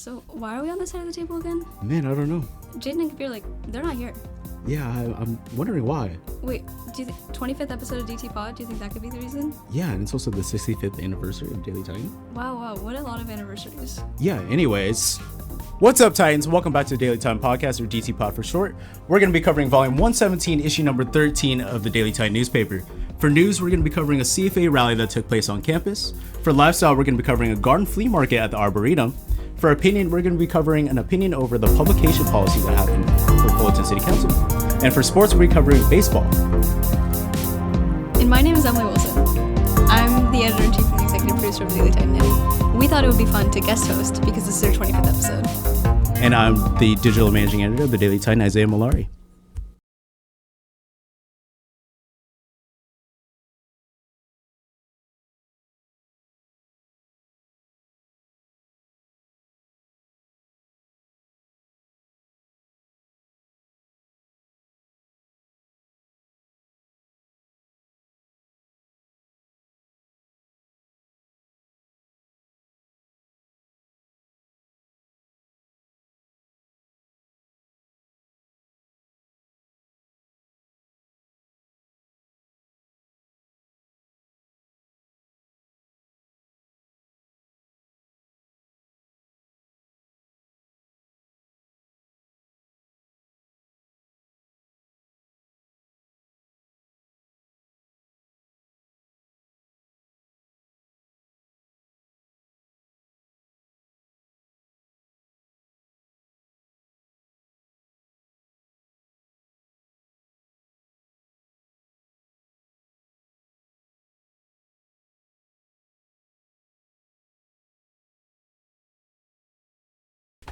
So why are we on this side of the table again? Man, I don't know. Jaden and Kabir, they're not here. Yeah, I'm wondering why. Wait, do you think 25th episode of DT Pod? Do you think that could be the reason? Yeah, and it's also the 65th anniversary of Daily Titan. Wow, what a lot of anniversaries. Yeah, anyways. What's up, Titans? Welcome back to the Daily Titan Podcast, or DT Pod for short. We're going to be covering volume 117, issue number 13 of the Daily Titan newspaper. For news, we're going to be covering a CFA rally that took place on campus. For lifestyle, we're going to be covering a garden flea market at the Arboretum. For opinion, we're going to be covering an opinion over the publication policy that happened for Fullerton City Council. And for sports, we're covering baseball. And my name is Emily Wilson. I'm the editor-in-chief and the executive producer of the Daily Titan. And we thought it would be fun to guest host because this is our 25th episode. And I'm the digital managing editor of the Daily Titan, Isaiah Mallari.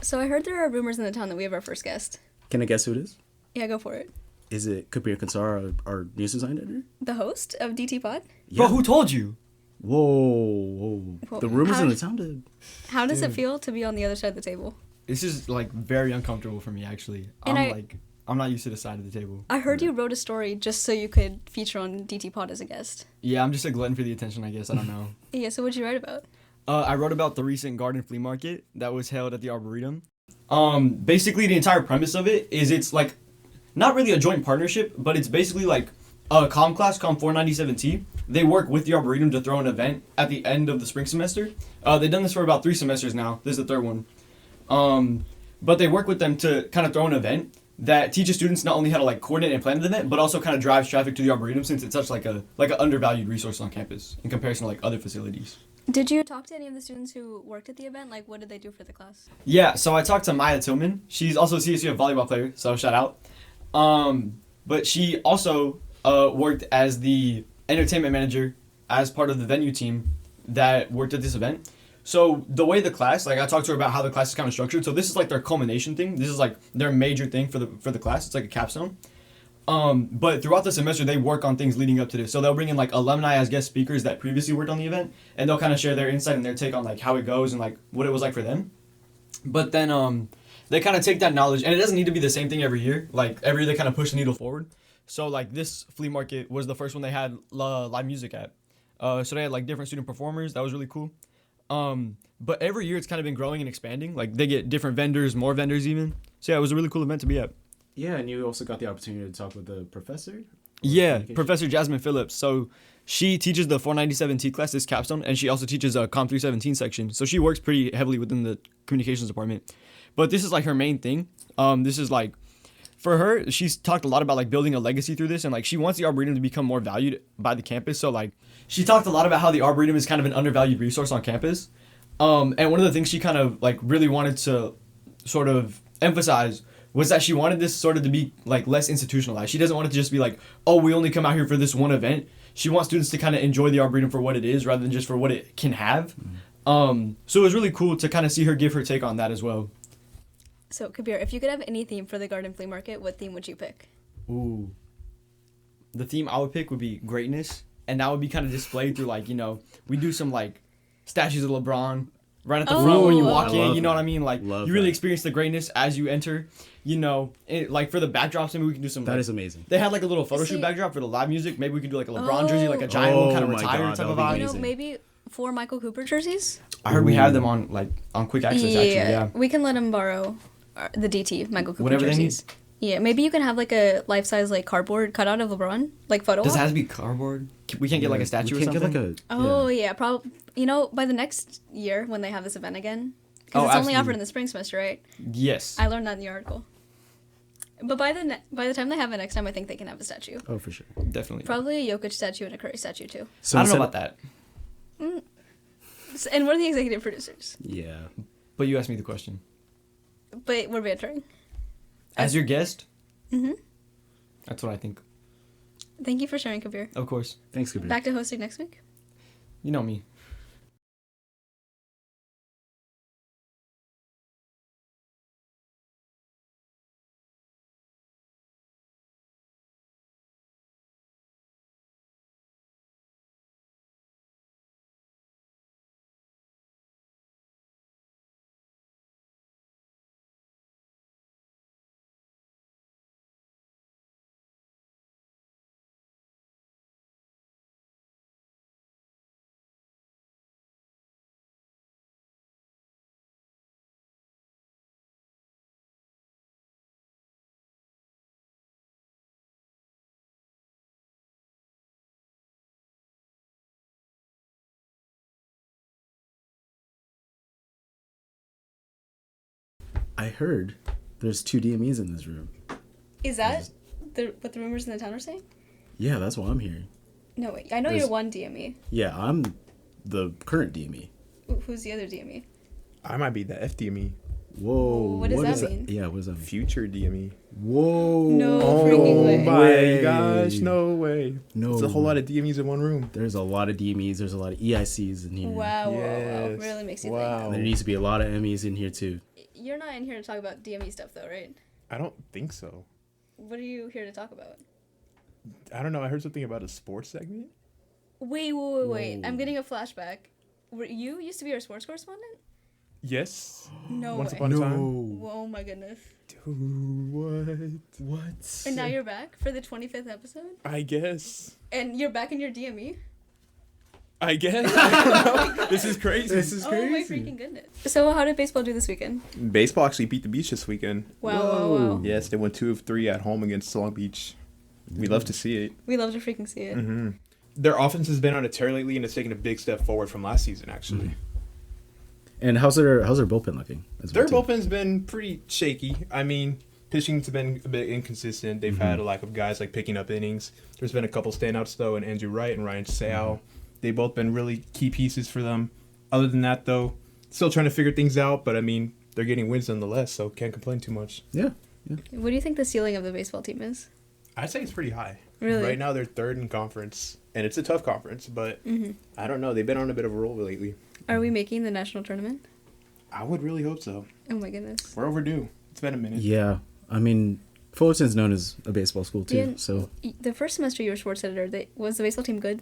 So I heard there are rumors in the town that we have our first guest. Can I guess who it is? Yeah, go for it. Is it Kabir Kansar, our news design editor? The host of DT Pod? Yeah. Bro, who told you? Whoa. Well, The rumors in the town did. How does it feel to be on the other side of the table? This is very uncomfortable for me, actually. And I'm not used to the side of the table. I heard you wrote a story just so you could feature on DT Pod as a guest. Yeah, I'm just a glutton for the attention, I guess. I don't know. Yeah, so what'd you write about? I wrote about the recent garden flea market that was held at the Arboretum. Basically, the entire premise of it is it's not really a joint partnership, but it's basically a comm class, Comm 497T. They work with the Arboretum to throw an event at the end of the spring semester. They've done this for about 3 semesters now. This is the third one. But they work with them to kind of throw an event that teaches students not only how to coordinate and plan the event, but also kind of drives traffic to the Arboretum, since it's such an undervalued resource on campus in comparison to other facilities. Did you talk to any of the students who worked at the event? What did they do for the class? Yeah, so I talked to Maya Tillman. She's also a CSU volleyball player, so shout out. But she also worked as the entertainment manager as part of the venue team that worked at this event. So the way the class, I talked to her about how the class is kind of structured. So this is their culmination thing. This is their major thing for the class. It's like a capstone. But throughout the semester, they work on things leading up to this. So they'll bring in alumni as guest speakers that previously worked on the event, and they'll kind of share their insight and their take on how it goes and what it was like for them. But then they kind of take that knowledge, and it doesn't need to be the same thing every year. Every year they kind of push the needle forward. So this flea market was the first one they had live music at. So they had different student performers. That was really cool. But every year it's kind of been growing and expanding. They get different vendors, more vendors even. So yeah, it was a really cool event to be at. Yeah, and you also got the opportunity to talk with the professor? Yeah, Professor Jasmine Phillips. So she teaches the 497T class, this capstone, and she also teaches a Comm 317 section. So she works pretty heavily within the communications department. But this is her main thing. This is for her, she's talked a lot about building a legacy through this, and she wants the Arboretum to become more valued by the campus. So she talked a lot about how the Arboretum is kind of an undervalued resource on campus. And one of the things she kind of really wanted to sort of emphasize was that she wanted this sort of to be less institutionalized. She doesn't want it to just be oh, we only come out here for this one event. She wants students to kind of enjoy the Arboretum for what it is rather than just for what it can have. So it was really cool to kind of see her give her take on that as well. So Kabir, if you could have any theme for the garden flea market, what theme would you pick? Ooh. The theme I would pick would be greatness, and that would be kind of displayed through we do some statues of LeBron right at the front when you walk in, you know what I mean? You really experience the greatness as you enter, for the backdrops, maybe we can do some. That is amazing. They had a little photo shoot backdrop for the live music. Maybe we could do a LeBron jersey, a giant one, kind of retired type of vibe. Maybe 4 Michael Cooper jerseys? I heard we have them on quick access. Actually, yeah. We can let them borrow the DT Michael Cooper Whatever jerseys. they need. Yeah, maybe you can have like a life-size like cardboard cutout of LeBron, like photo. Does it op. have to be cardboard? We can't get like a statue or we can't something. get like a. Oh yeah, probably. You know, by the next year when they have this event again, because it's only offered in the spring semester, right? Yes. I learned that in the article. But by the time they have it next time, I think they can have a statue. Oh, for sure. Definitely. Probably a Jokic statue and a Curry statue too. So I don't know about that. And we're the executive producers. Yeah. But you asked me the question. But we're bantering. As your guest? Mm-hmm. That's what I think. Thank you for sharing, Kabir. Of course. Thanks, Kabir. Back to hosting next week. You know me. I heard there's 2 DMEs in this room. Is that what the rumors in the town are saying? Yeah, that's what I'm hearing. No, wait. I know There's- you're one DME. Yeah, I'm the current DME. Who's the other DME? I might be the FDME. Whoa. What does that is mean? Yeah, what does that mean? Future DME. Whoa. No Oh freaking way. my Way. gosh, no way. No. It's a whole lot of DMEs in one room. There's a lot of DMEs. There's a lot of EICs in here. Wow, wow, wow. Yes. Really makes you Wow. There needs to be a lot of MEs in here, too. think. You're not in here to talk about DME stuff, though, right? I don't think so. What are you here to talk about? I don't know. I heard something about a sports segment. Wait. Whoa. I'm getting a flashback. You used to be our sports correspondent? Yes. No Once way. upon a time. No. Oh my goodness. Dude, what? What? And now you're back for the 25th episode? I guess. And you're back in your DME? I guess. I don't know. This is crazy. This is Oh my crazy. freaking goodness. So how did baseball do this weekend? Baseball actually beat the Beach this weekend. Wow. Yes, they won 2 of 3 at home against Long Beach. We love to see it. We love to freaking see it. Mm-hmm. Their offense has been on a tear lately, and it's taken a big step forward from last season, actually. And how's their bullpen looking? as Their well, too? bullpen's been pretty shaky. I mean, pitching's been a bit inconsistent. They've had a lack of guys like picking up innings. There's been a couple standouts though, in Andrew Wright and Ryan Seau. They've both been really key pieces for them. Other than that, though, still trying to figure things out. But I mean, they're getting wins nonetheless, so can't complain too much. Yeah. What do you think the ceiling of the baseball team is? I'd say it's pretty high. Really? Right now, they're third in conference, and it's a tough conference. But I don't know. They've been on a bit of a roll lately. Are we making the national tournament? I would really hope so. Oh my goodness. We're overdue. It's been a minute. Yeah. I mean, Fullerton's known as a baseball school, too. Dan, So the first semester you were sports editor, was the baseball team good?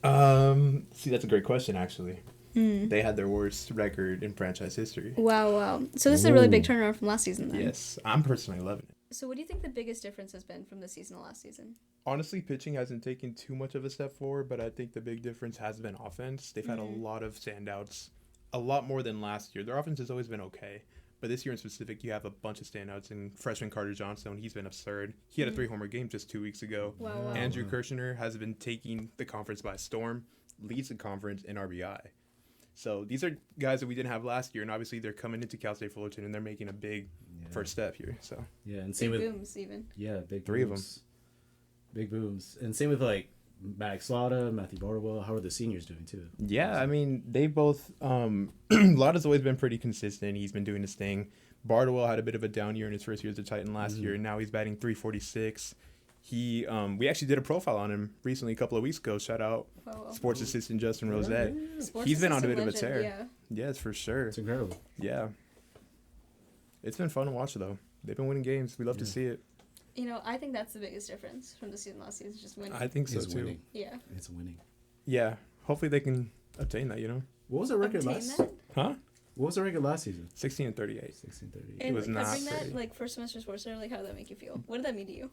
See, that's a great question, actually. They had their worst record in franchise history. Wow. So this is a really big Ooh. turnaround from last season then. Yes, I'm personally loving it. So what do you think the biggest difference has been from this season to last season? Honestly, pitching hasn't taken too much of a step forward, but I think the big difference has been offense. They've had a lot of standouts, a lot more than last year. Their offense has always been okay, but this year in specific, you have a bunch of standouts. And freshman Carter Johnstone, he's been absurd. He had a 3-homer game just 2 weeks ago. Wow. Andrew Kirshner has been taking the conference by storm, leads the conference in RBI. So these are guys that we didn't have last year, and obviously they're coming into Cal State Fullerton, and they're making a big first step here. So yeah, and same Big with booms even. yeah, big 3 of booms. Big booms, and same with like Max Slaughter, Matthew Bardwell. How are the seniors doing too? yeah, I mean they both. Lauda's always been pretty consistent. He's been doing his thing. Bardwell had a bit of a down year in his first year as a Titan last year, and now he's batting .346. He we actually did a profile on him recently, a couple of weeks ago. Shout out Wow. sports assistant Justin Rosette. Sports He's been on a assistant bit of a legend, tear. Yeah. Yes, for sure. It's incredible. Yeah, it's been fun to watch though. They've been winning games. We love to see it. You know, I think that's the biggest difference from the season last season, just winning. I think so It's too. winning. Yeah. It's winning. Yeah, hopefully they can obtain that. You know, What was the record Obtain last? that? huh? What was the record last season? 16-38. 1630. And was like, not covering that, pretty. like first semester sports center, like how did that make you feel? What did that mean to you?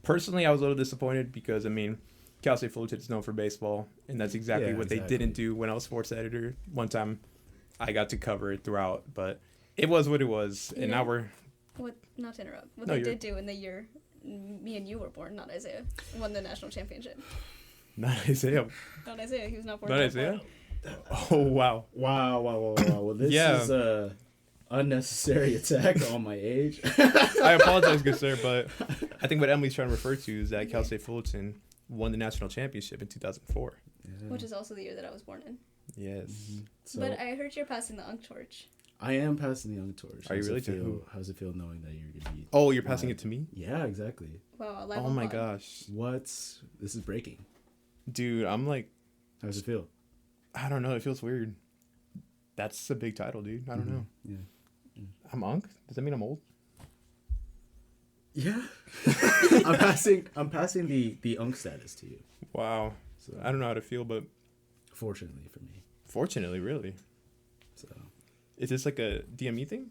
Personally, I was a little disappointed because I mean, Cal State Fullerton is known for baseball, and that's exactly Yeah, what they exactly. didn't do when I was sports editor. One time, I got to cover it throughout, but it was what it was, and now we're. What? Not to interrupt. What No, they you're- did do in the year me and you were born, not Isaiah, won the national championship. Not Isaiah. Not Isaiah. He was not born. Not until Isaiah. Oh wow. Wow. Well, this Yeah. is a unnecessary attack on my age. I apologize, good sir, but I think what Emily's trying to refer to is that Cal State Fullerton won the national championship in 2004. Which is also the year that I was born in. Yes. So But I heard you're passing the Unk torch. I am passing the young torch. Are you How's it really? To feel- who? How's it feel knowing that you're gonna be? Oh, you're passing it to me? Yeah, exactly. Wow, live Oh on my pod. gosh. This is breaking. Dude, I'm like, How's it feel? I don't know. It feels weird. That's a big title, dude. I don't know. Yeah. I'm Unk? Does that mean I'm old? Yeah. I'm passing the unk status to you. Wow. So I don't know how to feel, but fortunately for me. fortunately, really. So Is this like a DME thing?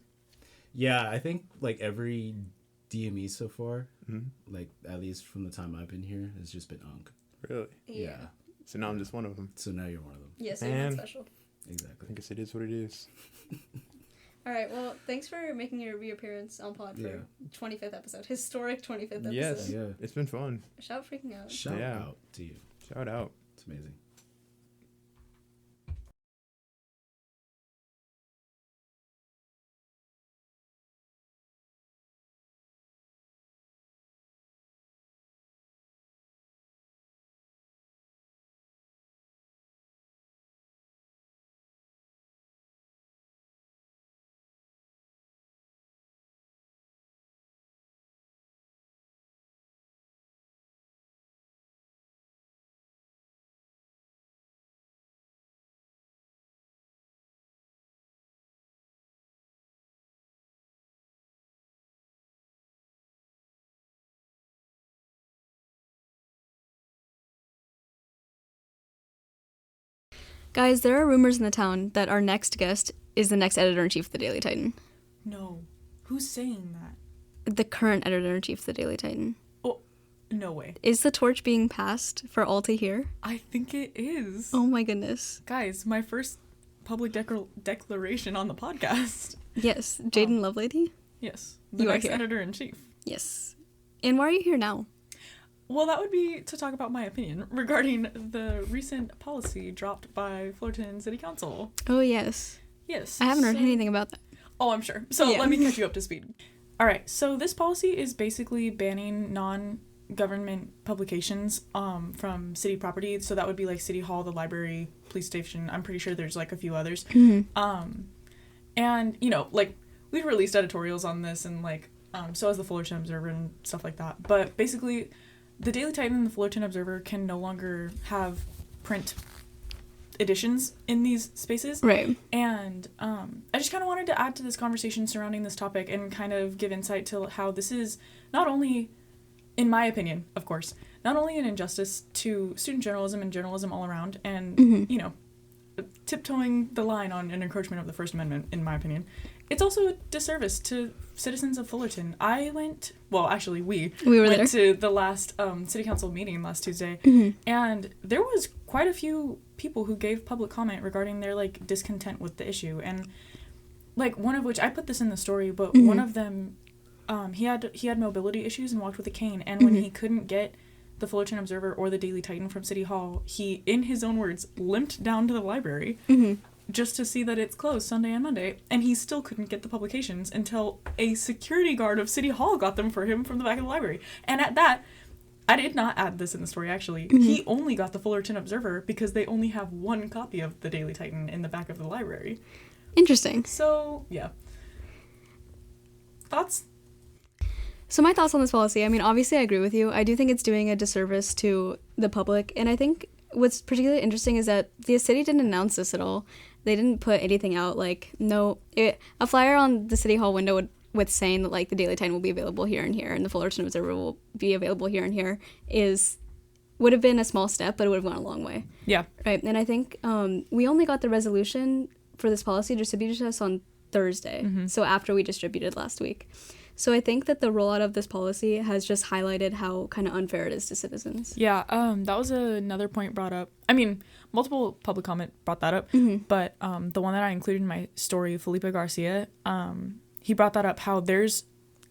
yeah, I think like every DME so far, Mhm. like at least from the time I've been here, has just been unk. Really? Yeah. So now I'm just one of them. So now you're one of them. Yes, you're not Man. special. Exactly. I guess it is what it is. All right, well, thanks for making your reappearance on pod for Yeah. 25th episode. Historic 25th episode. Yes. Yeah. It's been fun. Shout freaking out. Shout Yeah. out to you. Shout out. It's amazing. Guys, there are rumors in the town that our next guest is the next editor-in-chief of the Daily Titan. No. Who's saying that? The current editor-in-chief of the Daily Titan. Oh, no way. Is the torch being passed for all to hear? I think it is. Oh my goodness. Guys, my first public declaration on the podcast. Yes, Jaden Lovelady? Yes. The You are next here. editor-in-chief. Yes. And why are you here now? Well, that would be to talk about my opinion regarding the recent policy dropped by Fullerton City Council. Oh, yes. Yes. I haven't heard so- anything about that. Oh, I'm sure. So Yeah. let me catch you up to speed. All right. So this policy is basically banning non-government publications from city property. So that would be like City Hall, the library, police station. I'm pretty sure there's like a few others. And, you know, like, we've released editorials on this and, like, so has the Fullerton Observer and stuff like that. But basically, the Daily Titan and the Fullerton Observer can no longer have print editions in these spaces. Right. And I just kind of wanted to add to this conversation surrounding this topic and kind of give insight to how this is not only, in my opinion, of course, not only an injustice to student journalism and journalism all around and, you know, tiptoeing the line on an encroachment of the First Amendment, in my opinion, it's also a disservice to citizens of Fullerton. I went, well, actually, we were went there. to the last city council meeting last Tuesday, and there was quite a few people who gave public comment regarding their, like, discontent with the issue. And, like, one of which, I put this in the story, but one of them, he had mobility issues and walked with a cane, and when he couldn't get the Fullerton Observer or the Daily Titan from City Hall, he, in his own words, limped down to the library just to see that it's closed Sunday and Monday, and he still couldn't get the publications until a security guard of City Hall got them for him from the back of the library. And at that, I did not add this in the story, actually. He only got the Fullerton Observer because they only have one copy of the Daily Titan in the back of the library. Interesting. So, yeah. Thoughts? So my thoughts on this policy, I mean, obviously I agree with you. I do think it's doing a disservice to the public. And I think what's particularly interesting is that the city didn't announce this at all. They didn't put anything out, like, a flyer on the City Hall window with saying that, like, the Daily Titan will be available here and here and the Fullerton Observer will be available here and here would have been a small step, but it would have gone a long way. Yeah. Right. And I think we only got the resolution for this policy distributed to us on Thursday. So after we distributed last week. So I think that the rollout of this policy has just highlighted how kind of unfair it is to citizens. Yeah, that was another point brought up. I mean, multiple public comment brought that up, but the one that I included in my story, Felipe Garcia, he brought that up, how there's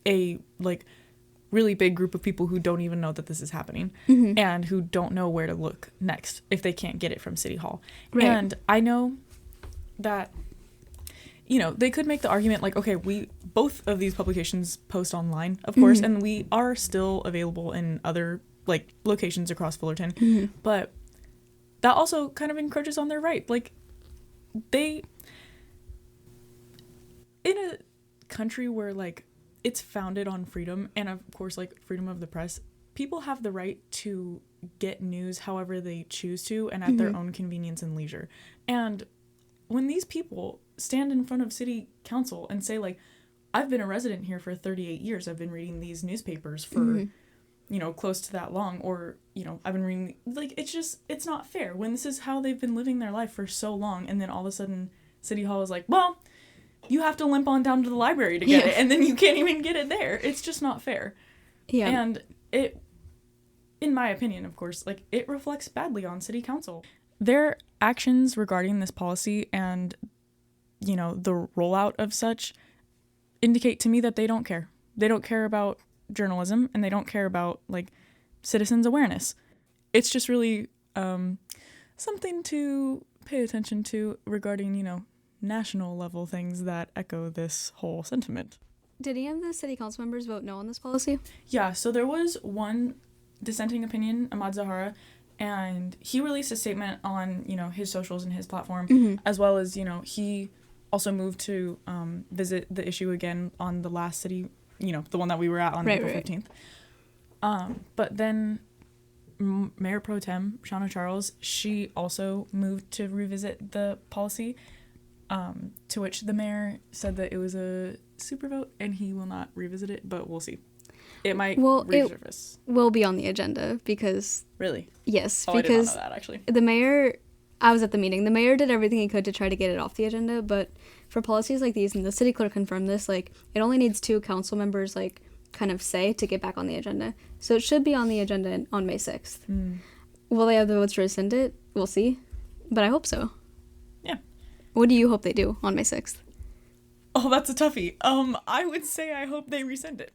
a like really big group of people who don't even know that this is happening and who don't know where to look next if they can't get it from City Hall. Right. And I know that, you know, they could make the argument like, okay, both of these publications post online, of course, and we are still available in other like locations across Fullerton, but that also kind of encroaches on their right. Like, they, in a country where like it's founded on freedom and of course like freedom of the press, people have the right to get news however they choose to and at their own convenience and leisure. And when these people stand in front of city council and say like, I've been a resident here for 38 years, I've been reading these newspapers for you know, close to that long, or, you know, I've been reading, like, it's not fair when this is how they've been living their life for so long, and then all of a sudden City Hall is like, well, you have to limp on down to the library to get it, and then you can't even get it there. It's just not fair. Yeah. And it, in my opinion, of course, like, it reflects badly on city council. Their actions regarding this policy and, you know, the rollout of such indicate to me that they don't care. They don't care about journalism, and they don't care about, like, citizens' awareness. It's just really something to pay attention to regarding, you know, national level things that echo this whole sentiment. Did any of the city council members vote no on this policy? Yeah, so there was one dissenting opinion, Ahmad Zahara, and he released a statement on, you know, his socials and his platform, as well as, you know, he also moved to visit the issue again on the last city, you know, the one that we were at on April 15th. But then Mayor Pro Tem Shauna Charles, she also moved to revisit the policy, to which the mayor said that it was a super vote and he will not revisit it, but we'll see. It might resurface. It will be on the agenda because... Really? Yes, because I did not know that, actually. The mayor... I was at the meeting. The mayor did everything he could to try to get it off the agenda, but for policies like these, and the city clerk confirmed this, like, it only needs 2 council members, like, kind of say to get back on the agenda. So it should be on the agenda on May 6th. Will they have the votes to rescind it? We'll see. But I hope so. Yeah. What do you hope they do on May 6th? Oh, that's a toughie. I would say I hope they rescind it.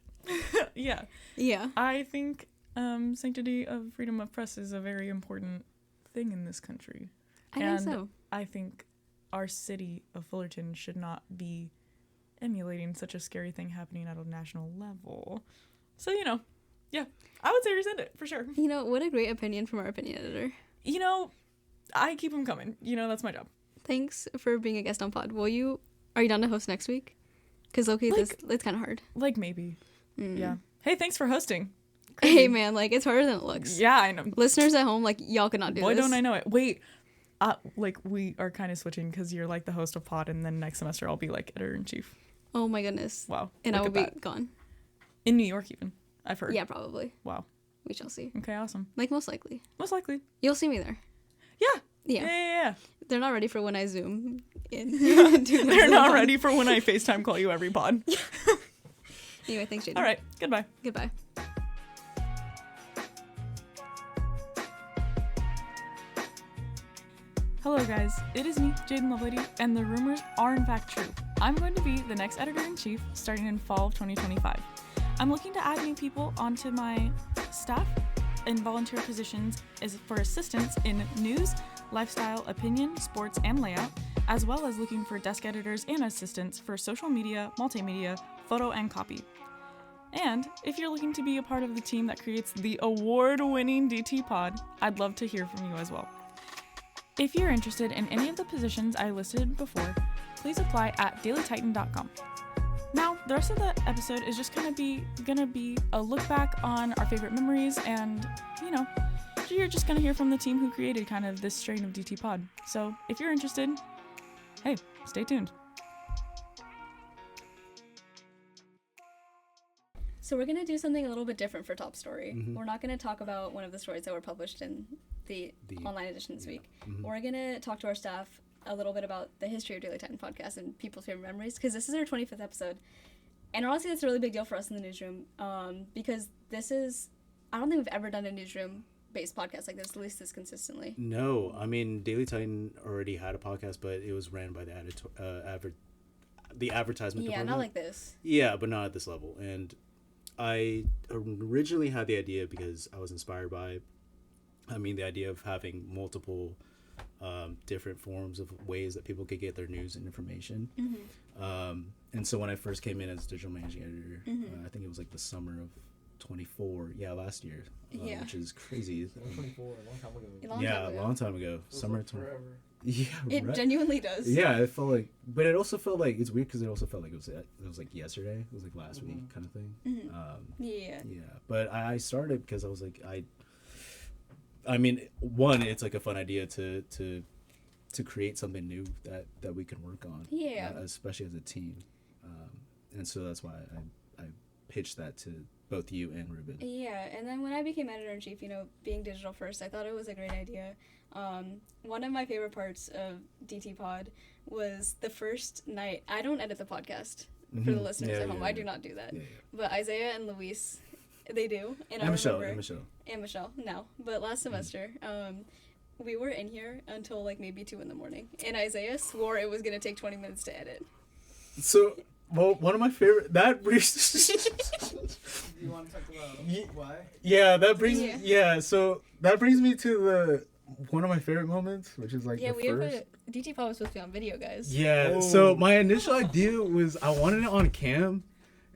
Yeah. Yeah. I think sanctity of freedom of press is a very important thing in this country. I think so. I think our city of Fullerton should not be emulating such a scary thing happening at a national level. So, you know, yeah, I would say rescind it for sure. You know, what a great opinion from our opinion editor. You know, I keep them coming. You know, that's my job. Thanks for being a guest on pod. Are you down to host next week? Because, okay, like, it's kind of hard. Like, maybe. Yeah. Hey, thanks for hosting. Crazy. Hey, man, like, it's harder than it looks. Yeah, I know. Listeners at home, like, y'all could not do this. Boy, don't I know it. Wait. Like, we are kind of switching because you're, like, the host of pod, and then next semester I'll be, like, editor-in-chief. Oh, my goodness. Wow. And I will be gone. In New York, even. I've heard. Yeah, probably. Wow. We shall see. Okay, awesome. Like, most likely. Most likely. You'll see me there. Yeah. Yeah. They're not ready for when I Zoom in. They're not ready for when I FaceTime call you every pod. Anyway, thanks, Jaden. All right. Goodbye. Goodbye. Hello guys, it is me, Jaden Lovelady, and the rumors are in fact true. I'm going to be the next editor-in-chief starting in fall of 2025. I'm looking to add new people onto my staff in volunteer positions for assistance in news, lifestyle, opinion, sports, and layout, as well as looking for desk editors and assistants for social media, multimedia, photo, and copy. And if you're looking to be a part of the team that creates the award-winning DT Pod, I'd love to hear from you as well. If you're interested in any of the positions I listed before, please apply at dailytitan.com. Now, the rest of the episode is just gonna be a look back on our favorite memories, and, you know, you're just gonna hear from the team who created kind of this strain of DT Pod. So if you're interested, hey, stay tuned. So we're going to do something a little bit different for Top Story. We're not going to talk about one of the stories that were published in the online edition this week. We're going to talk to our staff a little bit about the history of Daily Titan podcast and people's favorite memories, because this is our 25th episode. And honestly, that's a really big deal for us in the newsroom, because this is, I don't think we've ever done a newsroom based podcast like this, at least this consistently. No, I mean Daily Titan already had a podcast, but it was ran by the advertisement Yeah, department. not like this. Yeah, but not at this level. And I originally had the idea because I was inspired by, the idea of having multiple different forms of ways that people could get their news and information. And so when I first came in as digital managing editor, I think it was like the summer of 24, last year, which is crazy. 24, a long time ago. A long time ago. Summer like forever. Yeah, It right. genuinely does. Yeah, it felt like, but it also felt like, it's weird because it also felt like it was like yesterday. It was like last week kind of thing. Yeah. Yeah, but I started because I was like, one, it's like a fun idea to create something new that we can work on. Yeah. Especially as a team, and so that's why I pitched that to both you and Ruben. Yeah, and then when I became editor-in-chief, being digital first, I thought it was a great idea. One of my favorite parts of DT Pod was the first night. I don't edit the podcast for the listeners at home. I do not do that. Yeah. But Isaiah and Luis, they do. And Michelle. And Michelle, no. But last semester, we were in here until like maybe 2 a.m. And Isaiah swore it was going to take 20 minutes to edit. So, well, one of my favorite, that brings... You want to talk about why? Yeah, that brings Yeah. so that brings me to one of my favorite moments, which is like Yeah, the we have first. a DT Pod was supposed to be on video, guys. Yeah, Oh. so my initial idea was I wanted it on cam,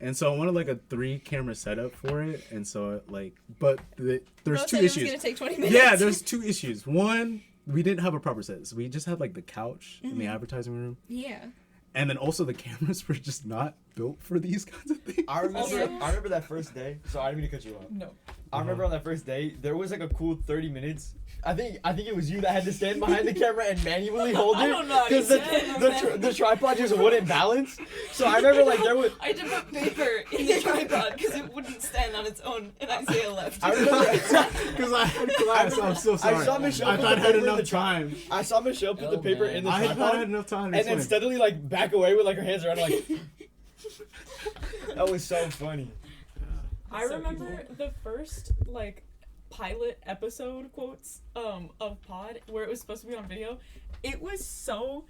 and so I wanted like a 3-camera setup for it, and so but there's Bro 2 said it was issues. gonna take 20 minutes. Yeah, there's 2 issues. One, we didn't have a proper set, so we just had like the couch in the advertising room, Yeah. and then also the cameras were just not built for these kinds of things. I remember. Also- I remember that first day. So I didn't mean to cut you off. No. I remember on that first day, there was like a cool 30 minutes. I think it was you that had to stand behind the camera and manually hold it. I don't know how you Because said the tripod just wouldn't balance. So I remember like there was. I had to put paper in the tripod because it wouldn't stand on its own, and Isaiah left. I remember. Because I had class, I'm so sorry. I saw Michelle I put thought I the had paper in enough the tri- time. I saw Michelle put the Oh, paper man. in the I thought I had tripod enough time to and then explain. steadily like back away with like her hands around her, like. That was so funny. I remember the first like pilot episode quotes of Pod where it was supposed to be on video. It was so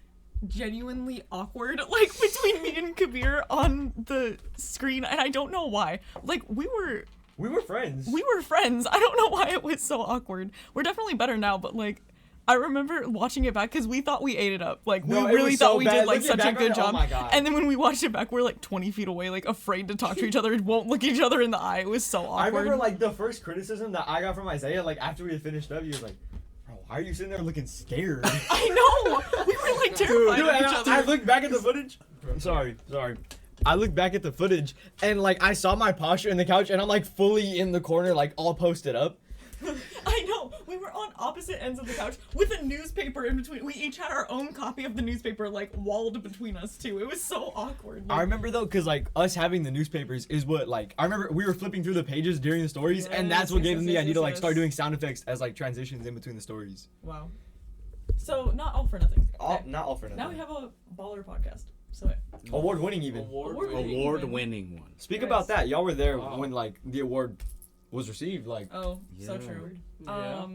genuinely awkward, like between me and Kabir on the screen, and I don't know why. Like we were friends. I don't know why it was so awkward. We're definitely better now, but like I remember watching it back because we thought we ate it up. Like No, we it really was thought so we bad. did like Looking such a back on good it, oh job. my God. And then when we watched it back, we're like 20 feet away, like afraid to talk to each other, won't look each other in the eye. It was so awkward. I remember like the first criticism that I got from Isaiah, like after we had finished up, he was like, "Bro, why are you sitting there looking scared?" I know. We were like terrified Dude, of and each other. I looked back at the footage. I'm sorry. I looked back at the footage and like I saw my posture in the couch and I'm like fully in the corner, like all posted up. I know. We were on opposite ends of the couch with a newspaper in between. We each had our own copy of the newspaper like walled between us too. It was so awkward. I remember though, cause like us having the newspapers is what like I remember we were flipping through the pages during the stories, and that's what gave them the idea to like start doing sound effects as like transitions in between the stories. Wow. So not all for nothing. Okay. Not all for nothing. Now we have a baller podcast. So award-winning even. Award-winning one. Speak Nice. about that. Y'all were there when like the award was received. Like, oh, so Yeah. true. Yeah.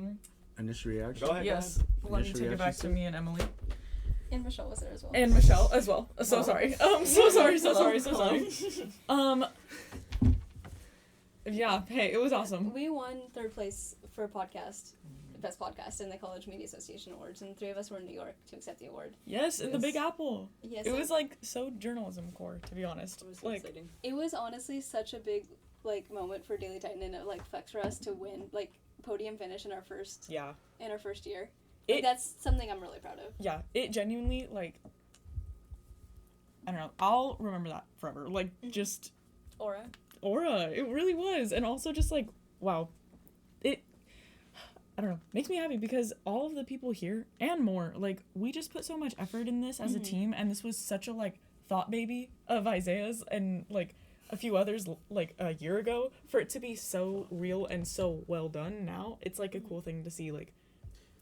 Initial reaction. go ahead. Yes. Let me Initial take it back reaction, to me and Emily. And Michelle was there as well. And Michelle as well. So sorry. So sorry. Yeah, hey, it was awesome. We won 3rd place for best podcast in the College Media Association Awards, and 3 of us were in New York to accept the award. Yes, in the Big Apple. Yes, It was like so journalism core, to be honest. It was so Like, exciting. it was honestly such a big like moment for Daily Titan, and it like flex for us to win like podium finish in our first yeah. year. It- That's something I'm really proud of. Yeah, it genuinely, like, I don't know, I'll remember that forever. Like, just Aura. it really was. And also just, like, wow, it, I don't know, makes me happy because all of the people here and more, like, we just put so much effort in this as a team, and this was such a, like, thought baby of Isaiah's and, like, a few others, like, a year ago, for it to be so real and so well done now. It's, like, a cool thing to see, like,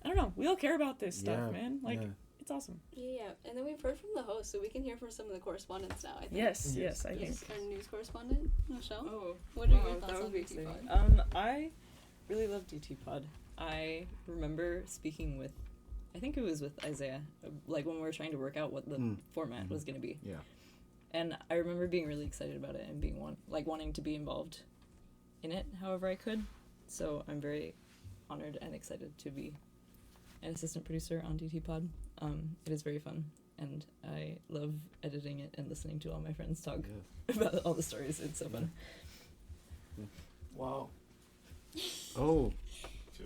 I don't know, we all care about this stuff, man. Like, it's awesome. Yeah, and then we've heard from the host, so we can hear from some of the correspondents now, I think. Yes, I think. Yes, our news correspondent, Michelle. Oh, What are wow, your that thoughts would on be DT exciting. Pod? I really love DT Pod. I remember speaking with, I think it was with Isaiah, like when we were trying to work out what the format was going to be. Yeah. And I remember being really excited about it and being wanting to be involved in it however I could. So I'm very honored and excited to be an assistant producer on DT Pod. It is very fun, and I love editing it and listening to all my friends talk about all the stories. It's so fun. Wow. Oh,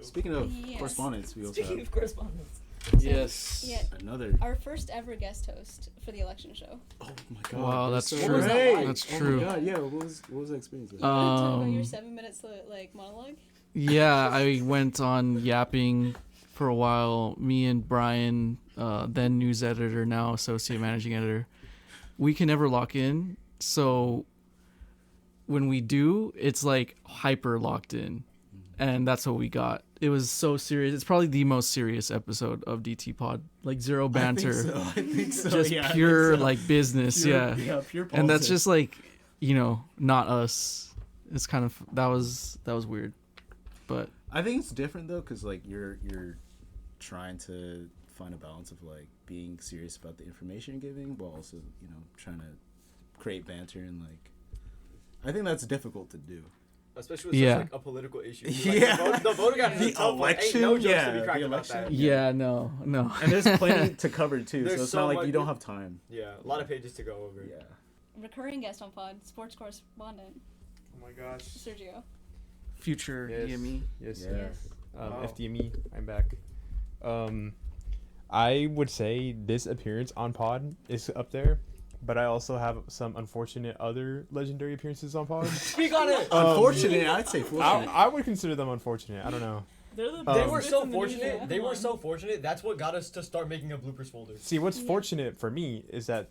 speaking of Yes. correspondence, we also Speaking have of correspondence. Yes. Yeah, another. our first ever guest host for the election show. Oh my god! Wow, that's so true. great. That's Oh true. my god! Yeah. What was the experience? Like? You want to talk about your Um, 7 minutes like monologue? Yeah, I went on yapping for a while. Me and Brian, then news editor, now associate managing editor, we can never lock in. So when we do, it's like hyper locked in. And that's what we got. It was so serious. It's probably the most serious episode of DT Pod. Like zero banter. I think so. Just yeah, I think pure so. like business. Pure- yeah. pure And that's politics. just like, not us. It's kind of, that was weird. But I think it's different though, because like you're trying to find a balance of like being serious about the information you're giving, while also trying to create banter, and like I think that's difficult to do. Especially with Yeah. such, like, a political issue. Yeah. The voter got The election, no jokes to yeah, be cracked the about election. that. yeah, no. And there's plenty to cover too, There's so it's so not like much- you don't have time. Yeah, a lot of pages to go over. Yeah. Recurring guest on pod, sports correspondent Oh my gosh. Sergio. Future Yes. EME. Yes. Yeah. Yes. Wow. FDME, I'm back. I would say this appearance on Pod is up there, but I also have some unfortunate other legendary appearances on Pod. Speak on it. Unfortunate, I'd say fortunate. I would consider them unfortunate. I don't know. They're the They Um, were so in the news. fortunate. They Come were on. so fortunate. That's what got us to start making a bloopers folder. See, what's fortunate for me is that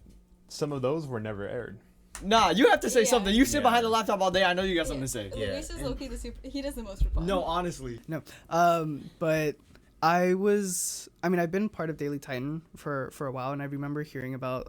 some of those were never aired. Nah, you have to say Yeah. something. You sit Yeah. behind the laptop all day. I know you got something to say. Yeah. Luis is low-key the super. He does the most for pod. No, honestly. No. But I've been part of Daily Titan for a while, and I remember hearing about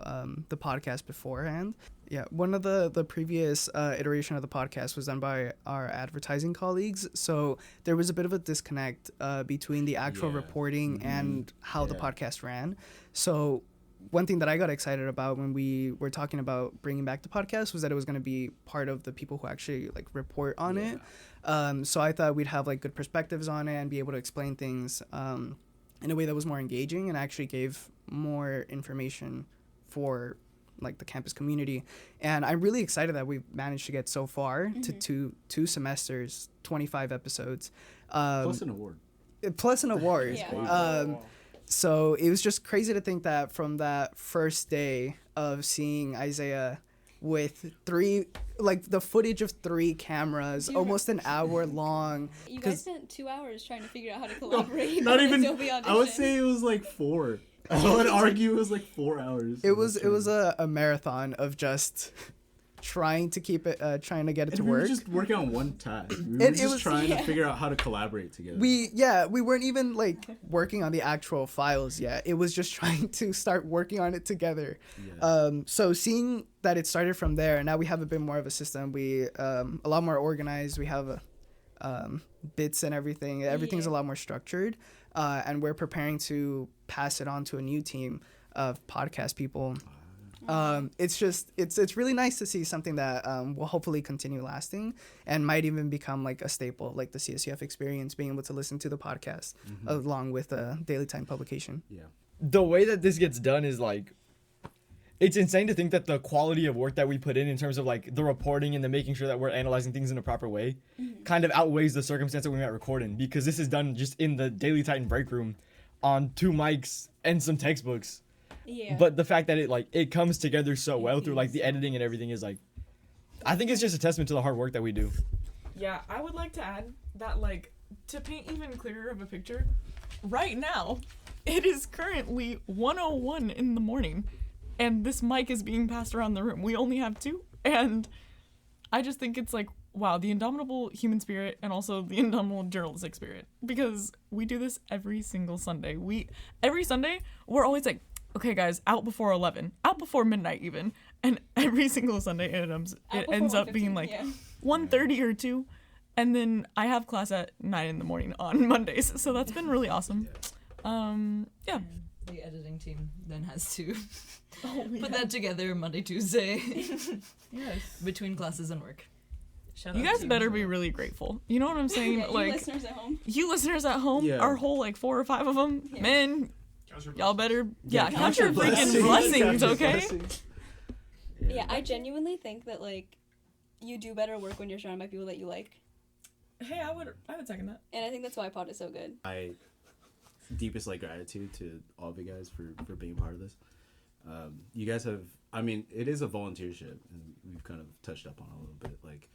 the podcast beforehand. Yeah, one of the previous iteration of the podcast was done by our advertising colleagues, so there was a bit of a disconnect between the actual Yeah. reporting and how the Yeah. podcast ran. So one thing that I got excited about when we were talking about bringing back the podcast was that it was going to be part of the people who actually like report on it. So I thought we'd have like good perspectives on it and be able to explain things in a way that was more engaging and actually gave more information for like the campus community. And I'm really excited that we've managed to get so far to two semesters, 25 episodes. Plus an award. Plus an award. Yeah. So it was just crazy to think that from that first day of seeing Isaiah with the footage of 3 cameras, Do you almost an hour long. You 'cause- guys spent 2 hours trying to figure out how to collaborate. Not on even. Adobe I would Audition. say it was like 4. I would argue it was like 4 hours. It was a marathon of just trying to keep it, trying to get it And to we were work. just working on one task. We were And it just was- trying yeah. to figure out how to collaborate together. We weren't even like working on the actual files yet. It was just trying to start working on it together. Yeah. So seeing that it started from there, and now we have a bit more of a system. We a lot more organized. We have bits and everything. Everything's a lot more structured, and we're preparing to pass it on to a new team of podcast people. It's really nice to see something that will hopefully continue lasting and might even become like a staple, like the CSUF experience, being able to listen to the podcast along with a Daily Time publication. Yeah. The way that this gets done is like, it's insane to think that the quality of work that we put in terms of like the reporting and the making sure that we're analyzing things in a proper way kind of outweighs the circumstance that we might record in, because this is done just in the Daily Titan break room on 2 mics and some textbooks. Yeah. But the fact that it comes together so well through like the editing and everything is like, I think it's just a testament to the hard work that we do. Yeah, I would like to add that, like, to paint even clearer of a picture, right now, it is currently 1:01 in the morning, and this mic is being passed around the room. We only have 2, and I just think it's like, wow, the indomitable human spirit and also the indomitable journalistic spirit, because we do this every single Sunday. Every Sunday, we're always like, okay, guys, out before 11, out before midnight even, and every single Sunday it ends up being like 1:30 or 2, And then I have class at 9 in the morning on Mondays, so that's been really awesome. Yeah. And the editing team then has to put that together Monday, Tuesday. Yes. Between classes and work. Shout You out guys to better be really grateful. You know what I'm saying? Yeah, like, you listeners at home. you listeners at home, Yeah. our whole, like, 4 or 5 of them, Yeah. man, y'all better, count count your your freaking blessings, okay? Yeah, I genuinely think that, like, you do better work when you're surrounded by people that you like. Hey, I would second that. And I think that's why pod is so good. I deepest like gratitude to all of you guys for being part of this. You guys have, I mean, it is a volunteership, and we've kind of touched up on it a little bit. Like,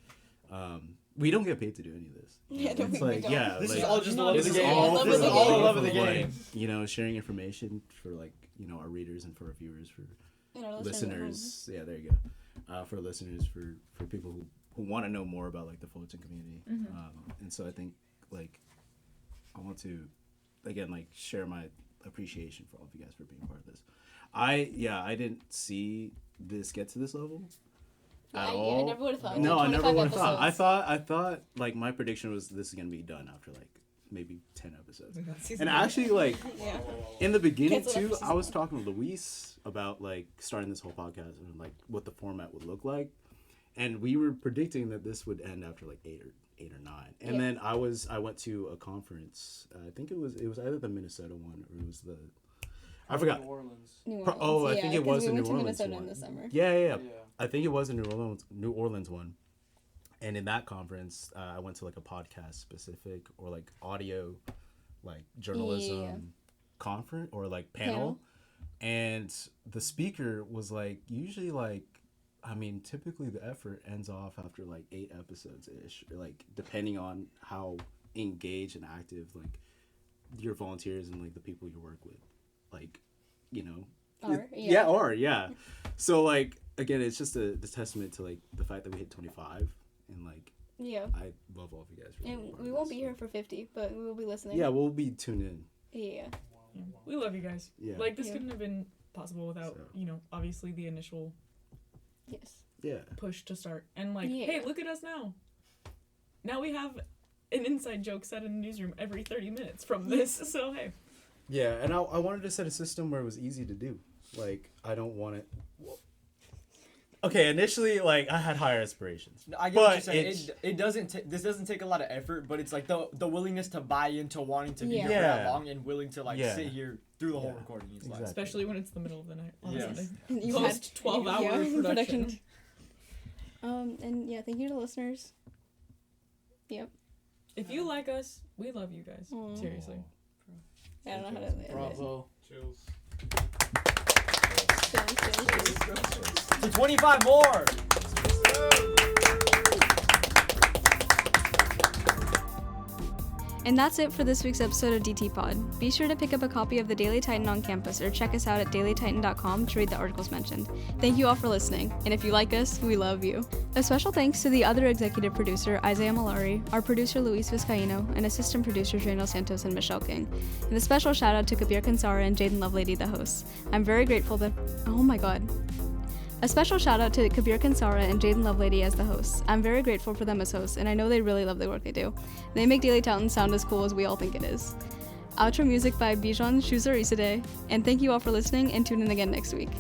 we don't get paid to do any of this. Yeah, It's no, we like, don't. yeah, This like, is all just the love of this the is game. all This is all the love of the like, game. you know, sharing information for like, you know, our readers and for our viewers, for And our listeners at home. listeners. Yeah, there you go. For listeners, for people who want to know more about like the Fullerton community. And so I think like I want to again like share my appreciation for all of you guys for being part of this. I didn't see this get to this level at all. I never would have thought. No, I never would have thought. I episodes. thought like my prediction was this is gonna be done after like maybe 10 episodes. Season And one. actually like Yeah. in the beginning Cancel too, after I was season talking to Luis about like starting this whole podcast and like what the format would look like, and we were predicting that this would end after like eight or nine. And Yeah. then I went to a conference. I think it was either the Minnesota one or it was the I forgot. New Orleans. New Pro- Orleans. oh, I Yeah, think it 'cause was we the went New to Orleans Minnesota one. in the summer. Yeah. Yeah. I think it was the New Orleans one. And in that conference, I went to like a podcast specific or like audio, like journalism Yeah. conference or like panel. And the speaker was like, usually like, I mean, typically the effort ends off after like 8 episodes ish, like depending on how engaged and active like your volunteers and like the people you work with, like, you know, Yeah. So like again, it's just a testament to like the fact that we hit 25 and like Yeah. I love all of you guys. For being And part we of won't this. be here for 50, but we will be listening. Yeah, we'll be tuned in. Yeah. We love you guys. Yeah. Like, this Yeah. couldn't have been possible without, So. you know, obviously the initial Yes. Yeah. push to start. And, like, Yeah. hey, look at us now. Now we have an inside joke set in the newsroom every 30 minutes from this. So, hey. Yeah, and I wanted to set a system where it was easy to do. Like, I don't want it. Okay, initially, like, I had higher aspirations. I get But what you're saying. it's- It doesn't. This doesn't take a lot of effort, but it's like the willingness to buy into wanting to be here for Yeah. that long and willing to like Yeah. sit here through the whole Yeah. recording. It's Exactly. Especially when it's the middle of the night on Yeah. Sunday. You Post 12-hour production. And yeah, thank you to listeners. Yep. If you like us, we love you guys. Aw. Seriously. I don't know how to end it. Bravo. Chills. To 25 more. And that's it for this week's episode of DT Pod. Be sure to pick up a copy of the Daily Titan on campus or check us out at dailytitan.com to read the articles mentioned. Thank you all for listening, and if you like us, we love you. A special thanks to the other executive producer, Isaiah Mallari, our producer, Luis Vizcaino, and assistant producers, Raniel Santos and Michelle King. And a special shout out to Kabir Kansara and Jaden Lovelady, the hosts. I'm very grateful that. Oh my god. A special shout out to Kabir Kansara and Jaden Lovelady as the hosts. I'm very grateful for them as hosts, and I know they really love the work they do. They make Daily Titan sound as cool as we all think it is. Outro music by Bijan, Shoushtarizadeh, and thank you all for listening, and tune in again next week.